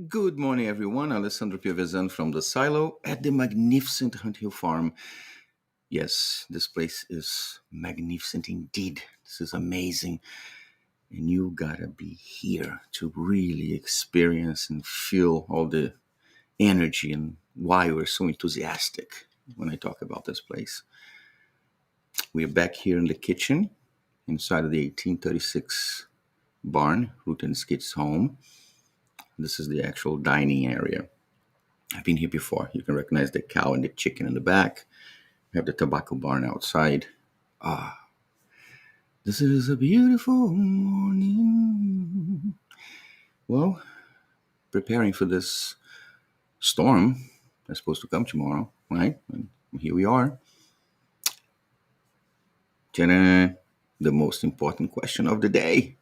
Good morning, everyone. Alessandro Piovesan from the Silo at the magnificent Hunt Hill Farm. Yes, this place is magnificent indeed. This is amazing. And you gotta be here to really experience and feel all the energy and why we're so enthusiastic when I talk about this place. We're back here in the kitchen inside of the 1836 barn, Root and Skid's home. This is the actual dining area. I've been here before. You can recognize the cow and the chicken in the back. We have the tobacco barn outside. This is a beautiful morning. Well, preparing for this storm that's supposed to come tomorrow, right? And here we are. Ta-da. The most important question of the day.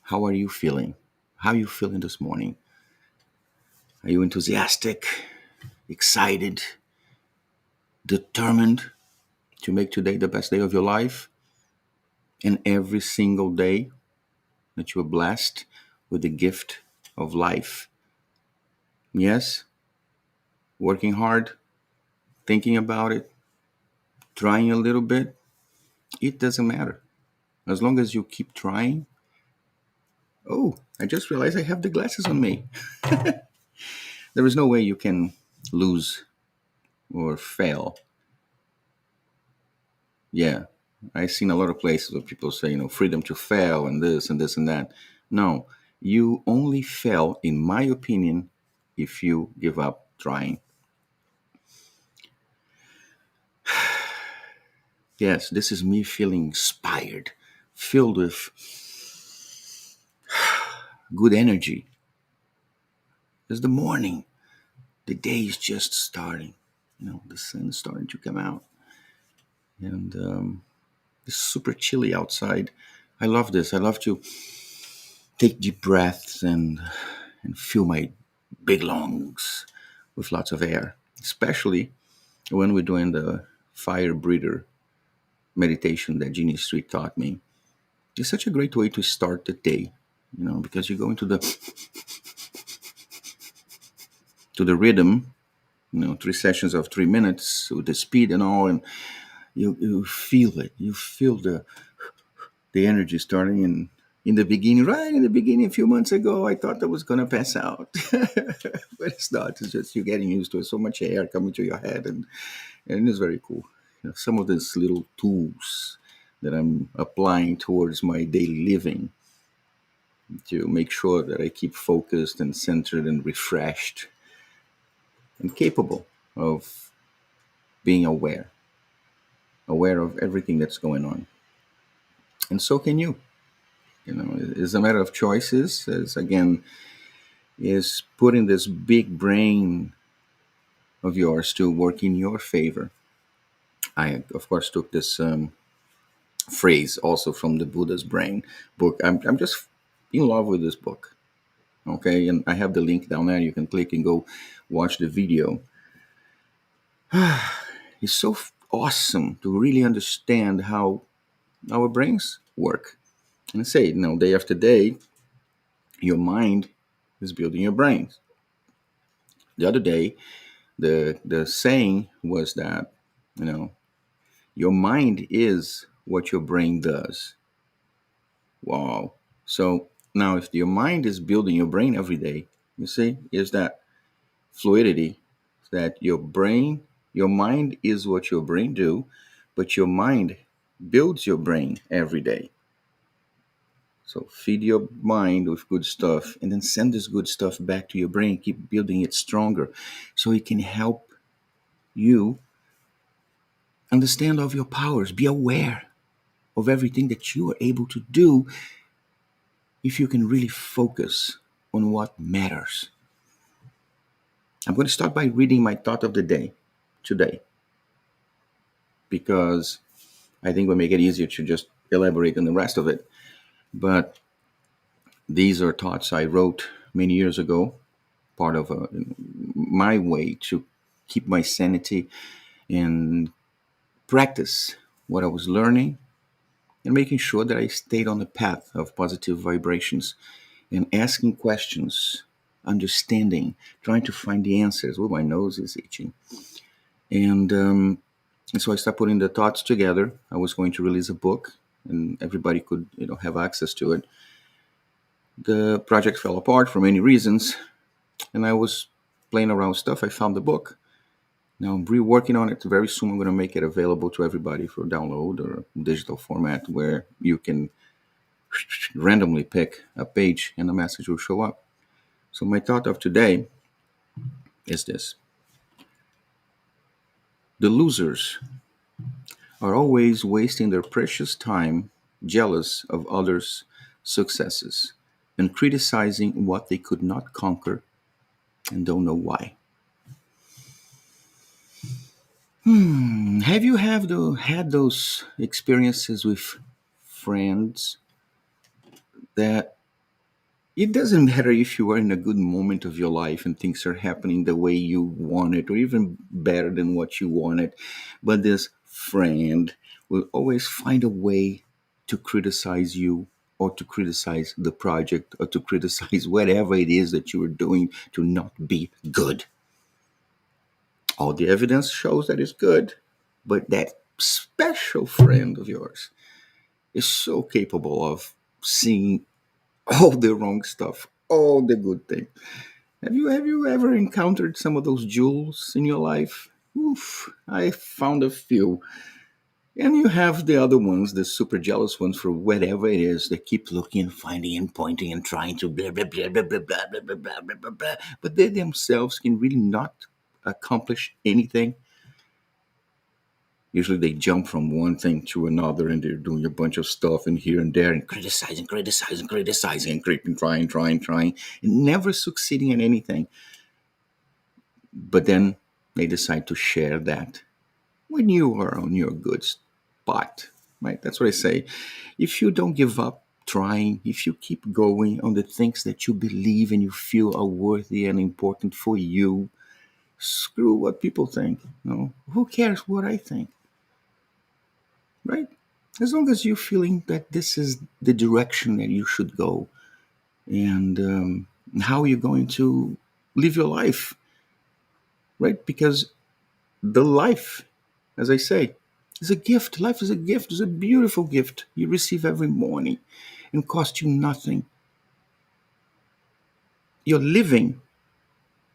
How are you feeling? How are you feeling this morning? Are you enthusiastic, excited, determined to make today the best day of your life? And every single day that you are blessed with the gift of life. Yes, working hard, thinking about it, trying a little bit, it doesn't matter. As long as you keep trying. Oh, I just realized I have the glasses on me. There is no way you can lose or fail. Yeah, I've seen a lot of places where people say, freedom to fail and this and this and that. No, you only fail, in my opinion, if you give up trying. Yes, this is me feeling inspired, filled with good energy. It's the morning. The day is just starting. The sun is starting to come out. And it's super chilly outside. I love this. I love to take deep breaths and fill my big lungs with lots of air, especially when we're doing the fire breather meditation that Jeannie Street taught me. It's such a great way to start the day, because you go into the rhythm, 3 sessions of 3 minutes with the speed and all, and you feel it. You feel the energy starting in the beginning. Right in the beginning, a few months ago, I thought I was going to pass out. But it's not. It's just you're getting used to it. So much air coming to your head, and it's very cool. Some of these little tools that I'm applying towards my daily living to make sure that I keep focused and centered and refreshed and capable of being aware of everything that's going on. And so can you. It's a matter of choices, as again, is putting this big brain of yours to work in your favor. I, of course, took this phrase also from the Buddha's Brain book. I'm just in love with this book. Okay, and I have the link down there. You can click and go watch the video. It's so awesome to really understand how our brains work. And I say, day after day, your mind is building your brain. The other day, the saying was that, your mind is what your brain does. Wow. So now if your mind is building your brain every day, you see, is that fluidity that your mind is what your brain do, but your mind builds your brain every day. So feed your mind with good stuff and then send this good stuff back to your brain. Keep building it stronger so it can help you understand of your powers. Be aware of everything that you are able to do if you can really focus on what matters. I'm going to start by reading my thought of the day today, because I think it will make it easier to just elaborate on the rest of it. But these are thoughts I wrote many years ago, part of my way to keep my sanity and practice what I was learning, and making sure that I stayed on the path of positive vibrations and asking questions, understanding, trying to find the answers. Oh, my nose is itching. And so I started putting the thoughts together. I was going to release a book, and everybody could, have access to it. The project fell apart for many reasons, and I was playing around with stuff. I found the book. Now I'm reworking on it. Very soon I'm going to make it available to everybody for download or digital format, where you can randomly pick a page and a message will show up. So my thought of today is this: the losers are always wasting their precious time jealous of others' successes and criticizing what they could not conquer and don't know why. Have you had those experiences with friends that it doesn't matter if you are in a good moment of your life and things are happening the way you want it or even better than what you wanted, but this friend will always find a way to criticize you, or to criticize the project, or to criticize whatever it is that you are doing to not be good. All the evidence shows that it's good, but that special friend of yours is so capable of seeing all the wrong stuff, all the good things. Have you ever encountered some of those jewels in your life? Oof, I found a few. And you have the other ones, the super jealous ones for whatever it is. They keep looking, finding, and pointing, and trying to blah blah blah blah blah blah blah blah blah blah blah blah. But they themselves can really not accomplish anything. Usually they jump from one thing to another, and they're doing a bunch of stuff in here and there and criticizing, criticizing, criticizing, and trying, trying, trying, and never succeeding in anything. But then they decide to share that when you are on your good spot, right? That's what I say. If you don't give up trying, if you keep going on the things that you believe and you feel are worthy and important for you, screw what people think. No, who cares what I think, right? As long as you're feeling that this is the direction that you should go, and how you're going to live your life, right? Because the life, as I say, is a gift. Life is a gift. It's a beautiful gift you receive every morning and cost you nothing. Your living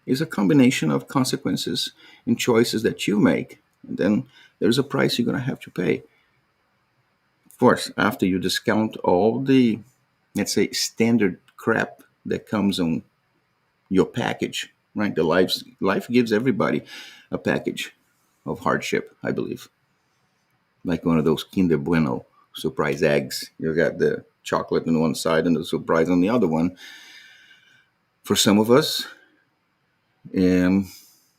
is a combination of consequences and choices that you make. And then there's a price you're going to have to pay. Of course, after you discount all the, let's say, standard crap that comes on your package, right? Life gives everybody a package of hardship, I believe. Like one of those Kinder Bueno surprise eggs. You got the chocolate on one side and the surprise on the other one. For some of us, um,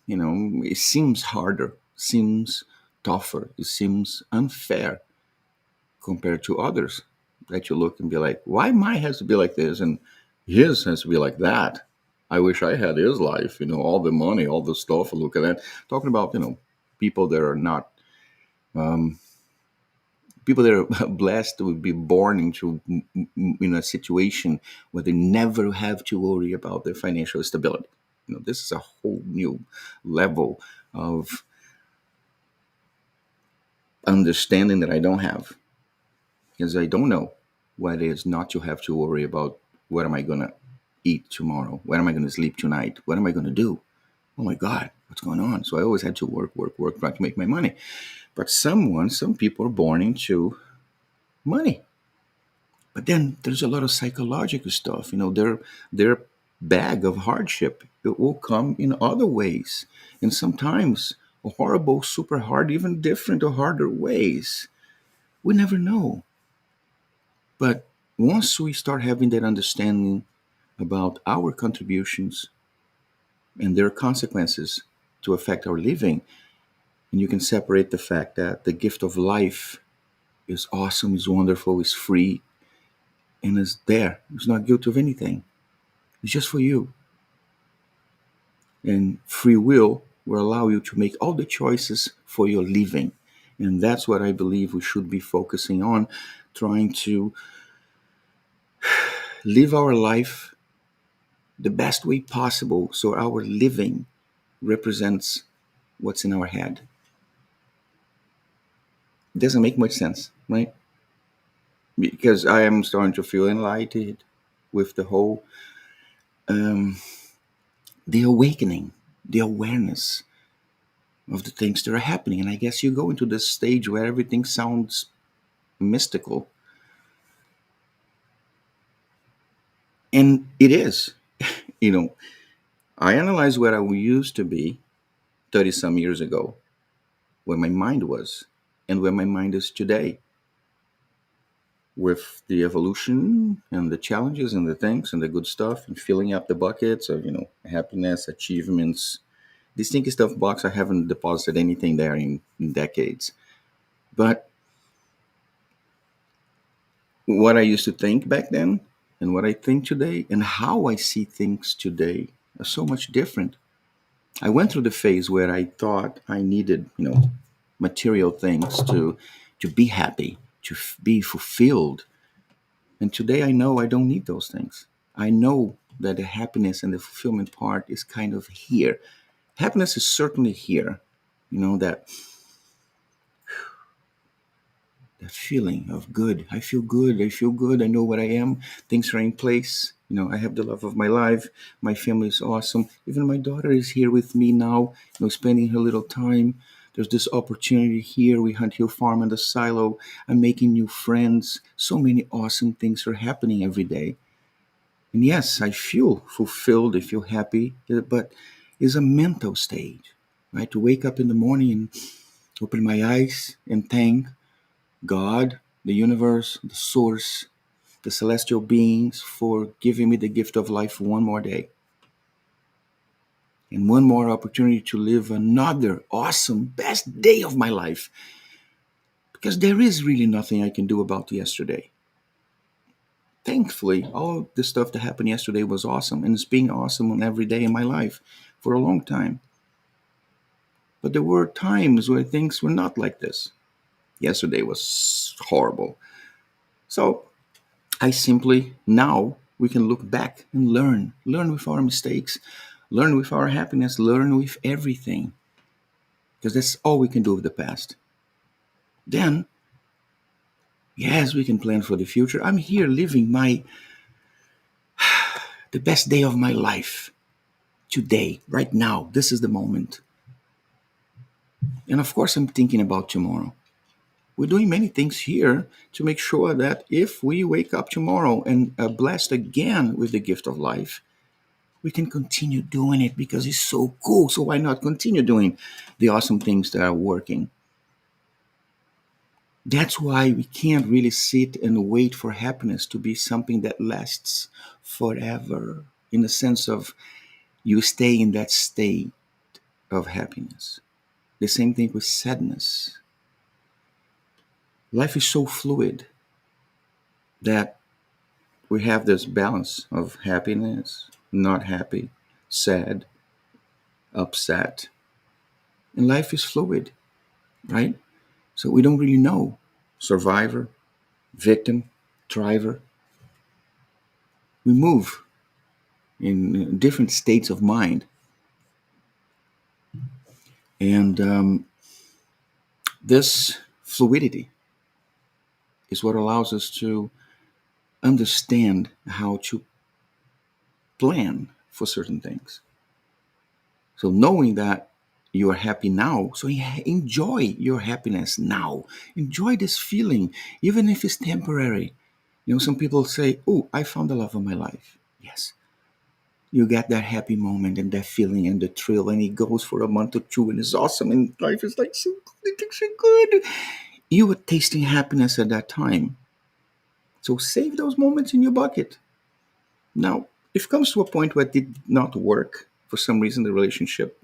it seems harder, seems tougher, it seems unfair compared to others, that you look and be like, why mine has to be like this and his has to be like that? I wish I had his life, all the money, all the stuff. Look at that. Talking about, people that are not, people that are blessed to be born into a situation where they never have to worry about their financial stability. This is a whole new level of understanding that I don't have, because I don't know what it is not to have to worry about what am I going to eat tomorrow? Where am I going to sleep tonight? What am I going to do? Oh my God, what's going on? So I always had to work, work, work, trying to make my money. But some people are born into money. But then there's a lot of psychological stuff. Their bag of hardship, it will come in other ways, and sometimes horrible, super hard, even different or harder ways. We never know. But once we start having that understanding about our contributions, and there are consequences to affect our living. And you can separate the fact that the gift of life is awesome, is wonderful, is free, and is there. It's not guilty of anything. It's just for you. And free will allow you to make all the choices for your living. And that's what I believe we should be focusing on, trying to live our life the best way possible so our living represents what's in our head. It doesn't make much sense, right? Because I am starting to feel enlightened with the whole um, the awakening, the awareness of the things that are happening. And I guess you go into this stage where everything sounds mystical, and it is. You know, I analyze where I used to be 30 some years ago, where my mind was, and where my mind is today, with the evolution and the challenges and the things and the good stuff and filling up the buckets of, happiness, achievements. This stinky stuff box, I haven't deposited anything there in decades. But what I used to think back then and what I think today and how I see things today are so much different. I went through the phase where I thought I needed, material things to be happy, to be fulfilled. And today I know I don't need those things. I know that the happiness and the fulfillment part is kind of here. Happiness is certainly here. That feeling of good. I feel good. I feel good. I know what I am. Things are in place. I have the love of my life. My family is awesome. Even my daughter is here with me now, spending her little time. There's this opportunity here. We hunt Hill Farm and the silo. I'm making new friends. So many awesome things are happening every day. And yes, I feel fulfilled. I feel happy. But it's a mental stage, right? To wake up in the morning and open my eyes and thank God, the universe, the source, the celestial beings for giving me the gift of life one more day and one more opportunity to live another awesome, best day of my life. Because there is really nothing I can do about yesterday. Thankfully, all the stuff that happened yesterday was awesome, and it's being awesome on every day in my life for a long time. But there were times where things were not like this. Yesterday was horrible. So I simply, now we can look back and learn with our mistakes, learn with our happiness, learn with everything, because that's all we can do with the past. Then, yes, we can plan for the future. I'm here living the best day of my life today, right now. This is the moment. And of course, I'm thinking about tomorrow. We're doing many things here to make sure that if we wake up tomorrow and are blessed again with the gift of life, we can continue doing it because it's so cool. So why not continue doing the awesome things that are working? That's why we can't really sit and wait for happiness to be something that lasts forever, in the sense of you stay in that state of happiness. The same thing with sadness. Life is so fluid that we have this balance of happiness, not happy, sad, upset. And life is fluid, right? So we don't really know. Survivor, victim, thriver. We move in different states of mind. And this fluidity is what allows us to understand how to plan for certain things. So knowing that you are happy now, so enjoy your happiness now. Enjoy this feeling, even if it's temporary. Some people say, "Oh, I found the love of my life." Yes, you get that happy moment and that feeling and the thrill, and it goes for a month or two, and it's awesome, and life is like so good, it's so good. You were tasting happiness at that time, so save those moments in your bucket. Now, if it comes to a point where it did not work for some reason the relationship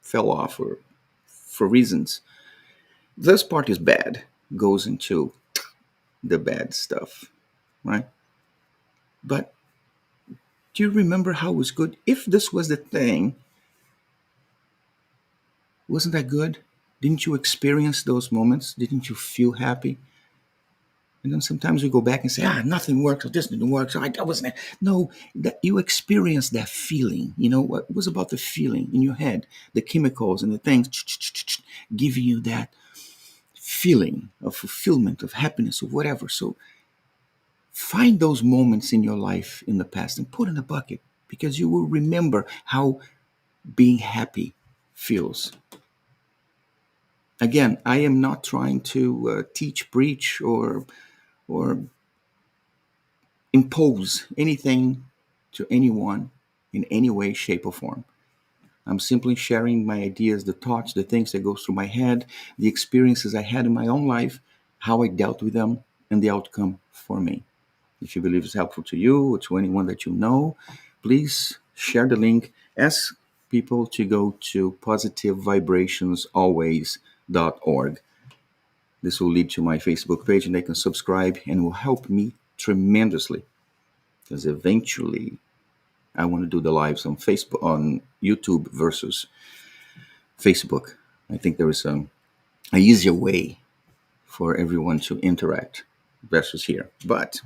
fell off, or for reasons. This part is bad, goes into the bad stuff, right? But do you remember how it was good? If this was the thing, wasn't that good? Didn't you experience those moments? Didn't you feel happy? And then sometimes we go back and say, nothing works, or this didn't work, so I wasn't. No, that you experience that feeling. You know, what was about the feeling in your head, the chemicals and the things giving you that feeling of fulfillment, of happiness, of whatever. So find those moments in your life in the past and put in a bucket, because you will remember how being happy feels. Again, I am not trying to teach, preach, or impose anything to anyone in any way, shape, or form. I'm simply sharing my ideas, the thoughts, the things that go through my head, the experiences I had in my own life, how I dealt with them, and the outcome for me. If you believe it's helpful to you or to anyone that you know, please share the link. Ask people to go to positivevibrationsalways.org. This will lead to my Facebook page, and they can subscribe, and will help me tremendously, because eventually I want to do the lives on Facebook, on YouTube versus Facebook. I think there is a easier way for everyone to interact versus here. But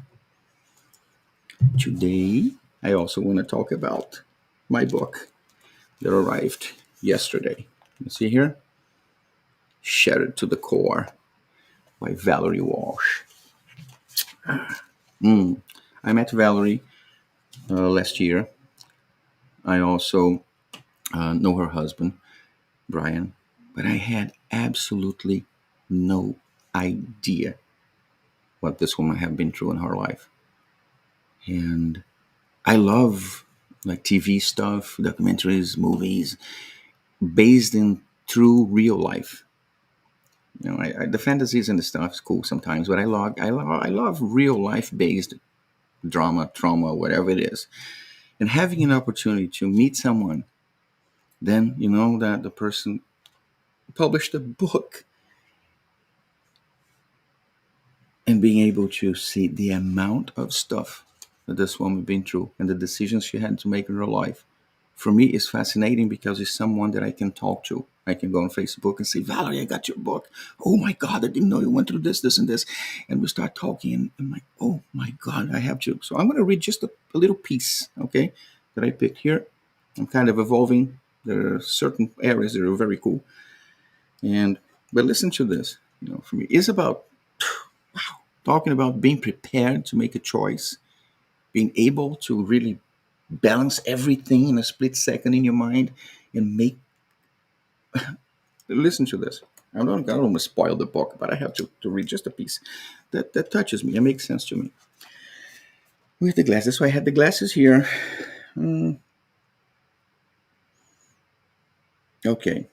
today, I also want to talk about my book that arrived yesterday. You see here? Shattered to the Core by Valerie Walsh. I met Valerie last year. I also know her husband, Brian, but I had absolutely no idea what this woman had been through in her life. And I love like TV stuff, documentaries, movies based in true real life. You know, the fantasies and the stuff is cool sometimes, but I love real life based drama, trauma, whatever it is. And having an opportunity to meet someone, then you know that the person published a book, and being able to see the amount of stuff that this woman been through and the decisions she had to make in her life, for me is fascinating, because it's someone that I can talk to. I can go on Facebook and say, Valerie, I got your book. Oh my God, I didn't know you went through this, this, and this. And we start talking, and I'm like, oh my God, I have to. So I'm going to read just a little piece, okay, that I picked here. I'm kind of evolving. There are certain areas that are very cool. But listen to this. You know, for me, it's about talking about being prepared to make a choice, being able to really balance everything in a split second in your mind and make. Listen to this. I don't want to spoil the book, but I have to read just a piece that touches me. It makes sense to me. With the glasses, so I had the glasses here. Okay,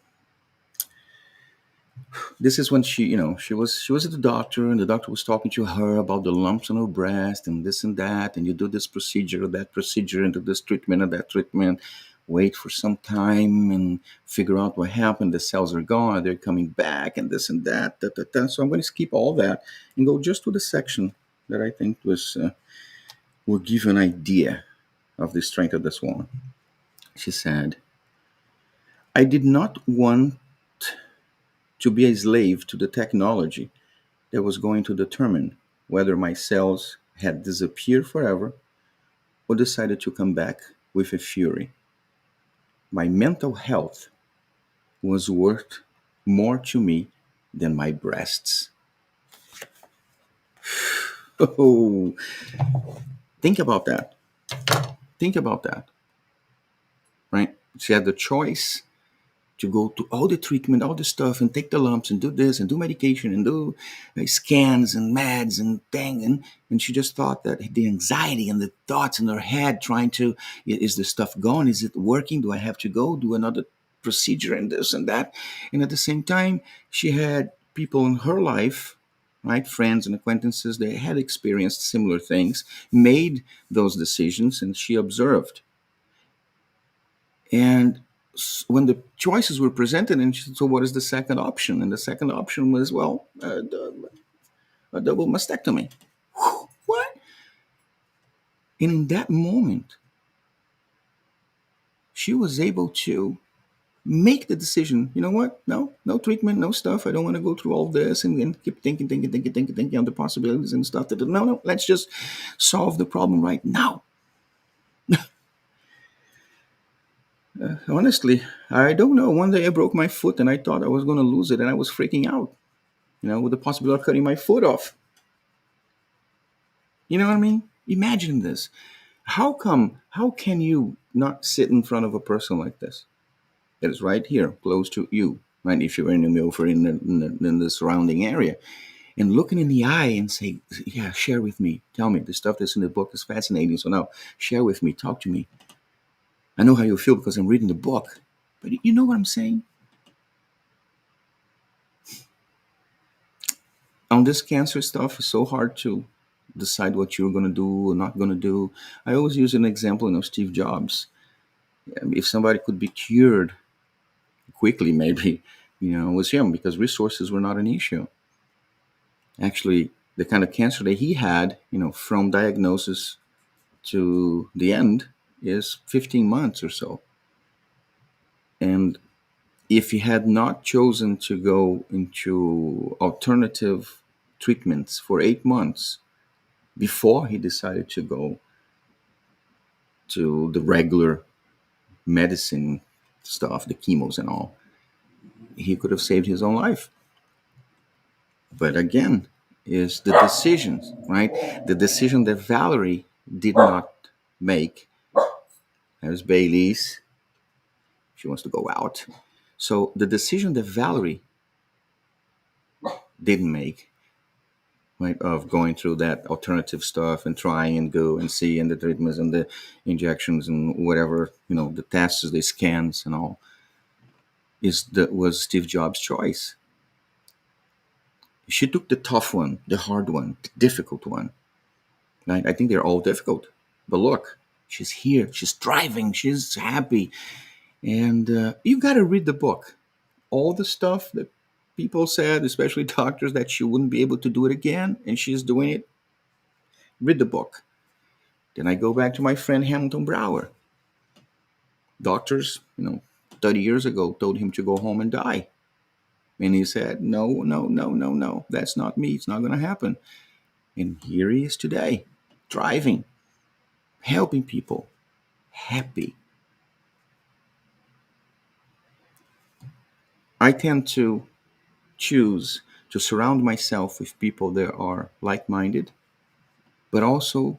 this is when she was at the doctor, and the doctor was talking to her about the lumps on her breast and this and that, and you do this procedure, that procedure, and do this treatment and that treatment. Wait for some time and figure out what happened. The cells are gone, they're coming back, and this and that. So I'm going to skip all that and go just to the section that I think will give you an idea of the strength of this woman. She said, "I did not want to be a slave to the technology that was going to determine whether my cells had disappeared forever or decided to come back with a fury. My mental health was worth more to me than my breasts." Oh, think about that. Think about that, right? She had the choice to go to all the treatment, all the stuff, and take the lumps and do this and do medication and do scans and meds and thing. And she just thought that the anxiety and the thoughts in her head trying to, is the stuff gone? Is it working? Do I have to go do another procedure and this and that? And at the same time, she had people in her life, right, friends and acquaintances, they had experienced similar things, made those decisions, and she observed. And when the choices were presented, and she said, so what is the second option? And the second option was, well, a double mastectomy. What? And in that moment, she was able to make the decision. You know what? No, no treatment, no stuff. I don't want to go through all this and keep thinking on the possibilities and stuff. No, no. Let's just solve the problem right now. Honestly, I don't know. One day I broke my foot and I thought I was going to lose it, and I was freaking out. With the possibility of cutting my foot off. You know what I mean? Imagine this. How can you not sit in front of a person like this? That is right here, close to you, right? If you're in the Milford, in the surrounding area, and looking in the eye and say, yeah, share with me. Tell me, the stuff that's in the book is fascinating. So now, share with me. Talk to me. I know how you feel because I'm reading the book. But you know what I'm saying? On this cancer stuff, it's so hard to decide what you're going to do or not going to do. I always use an example of Steve Jobs. If somebody could be cured quickly, maybe, it was him, because resources were not an issue. Actually, the kind of cancer that he had, from diagnosis to the end, is 15 months or so. And if he had not chosen to go into alternative treatments for 8 months before he decided to go to the regular medicine stuff, the chemos and all, he could have saved his own life. But again, is the decisions, right? The decision that Valerie did not make. There's Bailey's. She wants to go out. So the decision that Valerie didn't make, right, of going through that alternative stuff and trying and go and see, and the treatments and the injections and whatever, the tests, the scans and all, was Steve Jobs' choice. She took the tough one, the hard one, the difficult one. Right? I think they're all difficult. But look, she's here. She's thriving. She's happy. And you got to read the book. All the stuff that people said, especially doctors, that she wouldn't be able to do it again, and she's doing it. Read the book. Then I go back to my friend Hamilton Brower. Doctors, 30 years ago told him to go home and die. And he said, no, no, no, no, no. That's not me. It's not going to happen. And here he is today, thriving, helping people, happy. I tend to choose to surround myself with people that are like minded, but also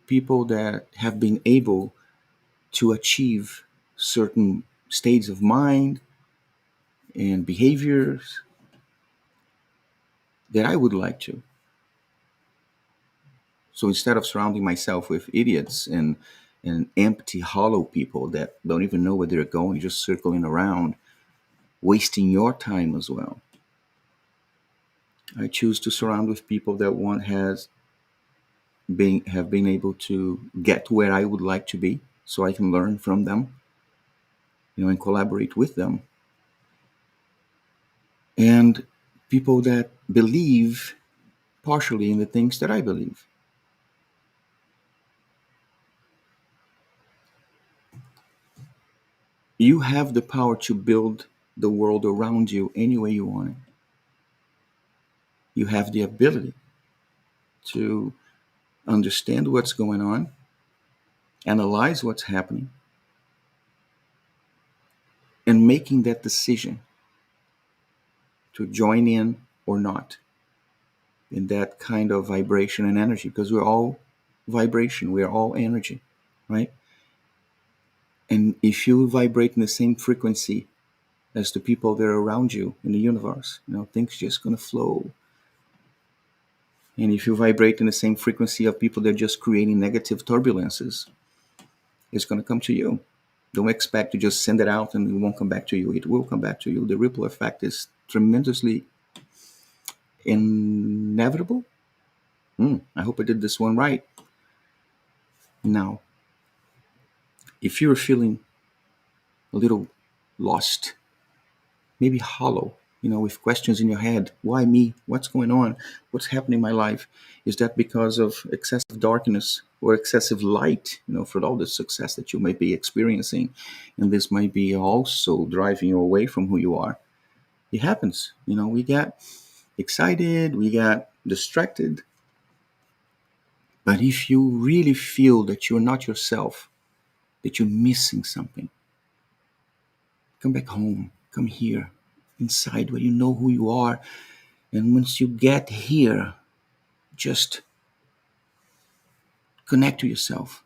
people that have been able to achieve certain states of mind and behaviors that I would like to. So instead of surrounding myself with idiots and empty, hollow people that don't even know where they're going, just circling around, wasting your time as well, I choose to surround with people that one has have been able to get to where I would like to be, so I can learn from them, and collaborate with them. And people that believe partially in the things that I believe. You have the power to build the world around you any way you want it. You have the ability to understand what's going on, analyze what's happening, and making that decision to join in or not in that kind of vibration and energy, because we're all vibration, we're all energy, right? And if you vibrate in the same frequency as the people that are around you in the universe, things just gonna flow. And if you vibrate in the same frequency of people that are just creating negative turbulences, it's gonna come to you. Don't expect to just send it out and it won't come back to you. It will come back to you. The ripple effect is tremendously inevitable. I hope I did this one right. Now, if you're feeling a little lost, maybe hollow, with questions in your head. Why me? What's going on? What's happening in my life? Is that because of excessive darkness or excessive light, for all the success that you may be experiencing? And this might be also driving you away from who you are. It happens. We get excited, we get distracted. But if you really feel that you're not yourself, that you're missing something, come back home, come here, inside where you know who you are. And once you get here, just connect to yourself.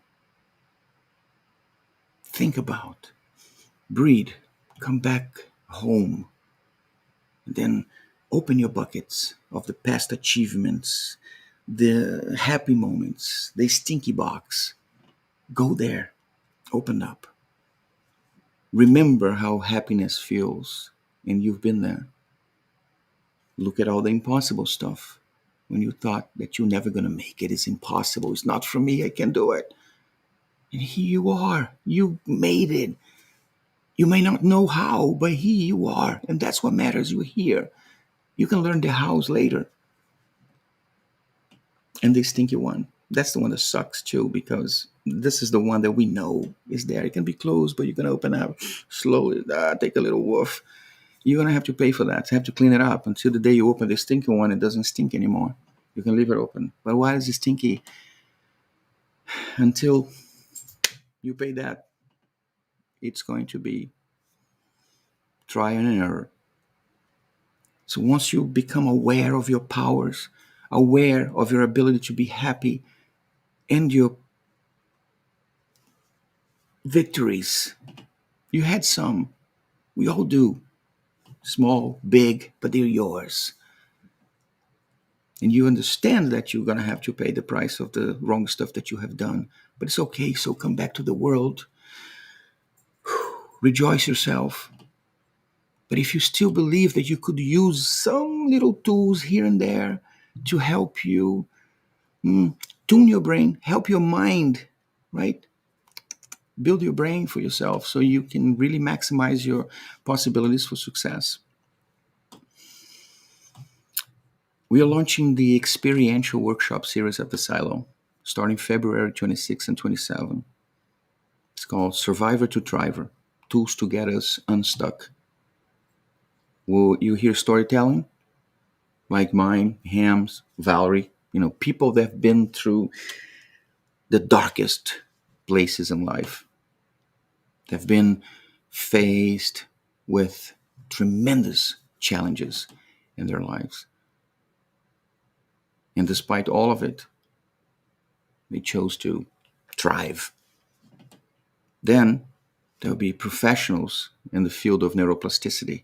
Think about, breathe, come back home. And then open your buckets of the past achievements, the happy moments, the stinky box. Go there, open up. Remember how happiness feels, and you've been there. Look at all the impossible stuff. When you thought that you're never going to make it, it's impossible, it's not for me, I can't do it. And here you are, you made it. You may not know how, but here you are, and that's what matters. You're here. You can learn the hows later. And the stinky one, that's the one that sucks too, because this is the one that we know is there. It can be closed, but you can open up slowly, take a little woof. You're going to have to pay for that. You have to clean it up until the day you open the stinky one. It doesn't stink anymore. You can leave it open. But why is it stinky? Until you pay that, it's going to be trial and error. So once you become aware of your powers, aware of your ability to be happy and your victories, you had some. We all do. Small, big, but they're yours. And you understand that you're going to have to pay the price of the wrong stuff that you have done. But it's okay. So come back to the world. Rejoice yourself. But if you still believe that you could use some little tools here and there to help you tune your brain, help your mind, right? Build your brain for yourself so you can really maximize your possibilities for success. We are launching the experiential workshop series at the Silo, starting February 26 and 27. It's called Survivor to Thriver, Tools to Get Us Unstuck. Will you hear storytelling? Like mine, Hams, Valerie, people that have been through the darkest places in life. They've been faced with tremendous challenges in their lives. And despite all of it, they chose to thrive. Then there'll be professionals in the field of neuroplasticity,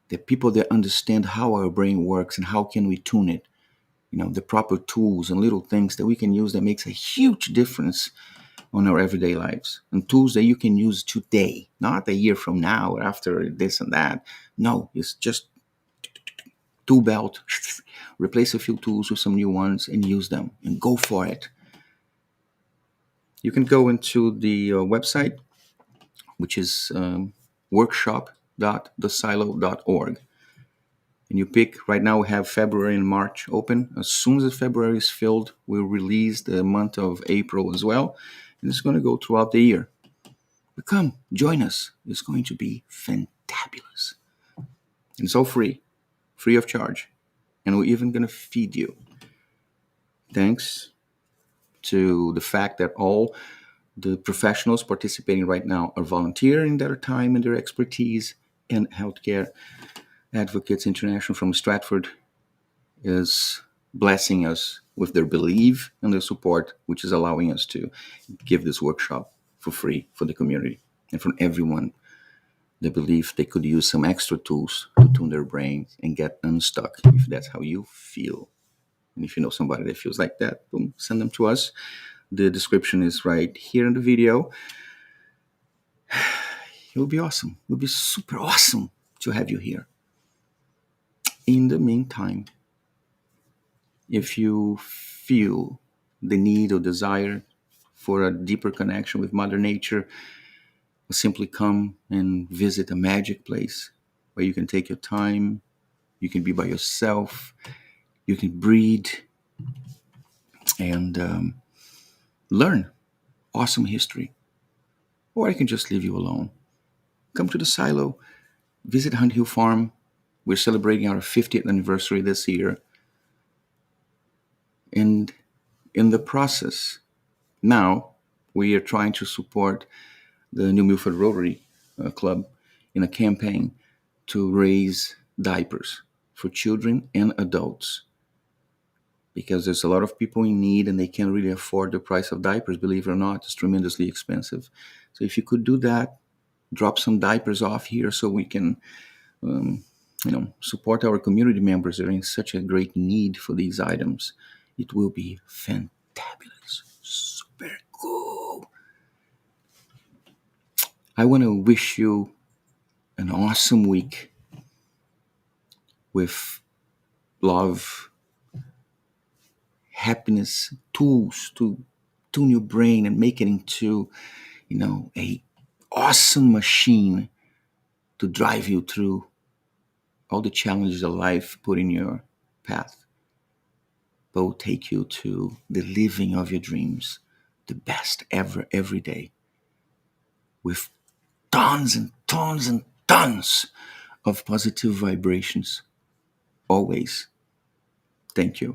the people that understand how our brain works and how can we tune it. The proper tools and little things that we can use that makes a huge difference on our everyday lives, and tools that you can use today, not a year from now or after this and that. No, it's just tool belt, replace a few tools with some new ones and use them and go for it. You can go into the website, which is workshop.thesilo.org. And you pick, right now we have February and March open. As soon as February is filled, we'll release the month of April as well. And it's going to go throughout the year. But come, join us. It's going to be fantabulous. And it's all free of charge. And we're even going to feed you. Thanks to the fact that all the professionals participating right now are volunteering their time and their expertise, and Healthcare Advocates International from Stratford is blessing us with their belief and their support, which is allowing us to give this workshop for free for the community and from everyone that believe they could use some extra tools to tune their brains and get unstuck, if that's how you feel. And if you know somebody that feels like that, boom, send them to us. The description is right here in the video. It would be awesome. It would be super awesome to have you here. In the meantime, if you feel the need or desire for a deeper connection with Mother Nature, simply come and visit a magic place where you can take your time, you can be by yourself, you can breathe and learn awesome history. Or I can just leave you alone. Come to the silo, visit Hunt Hill Farm. We're celebrating our 50th anniversary this year. And in the process, now we are trying to support the New Milford Rotary Club in a campaign to raise diapers for children and adults, because there's a lot of people in need and they can't really afford the price of diapers. Believe it or not, it's tremendously expensive. So if you could do that, drop some diapers off here so we can support our community members that are in such a great need for these items, it will be fantabulous. Super cool. I want to wish you an awesome week with love, happiness, tools to tune your brain and make it into, a awesome machine to drive you through all the challenges of life put in your path, but will take you to the living of your dreams, the best ever, every day, with tons and tons and tons of positive vibrations. Always. Thank you.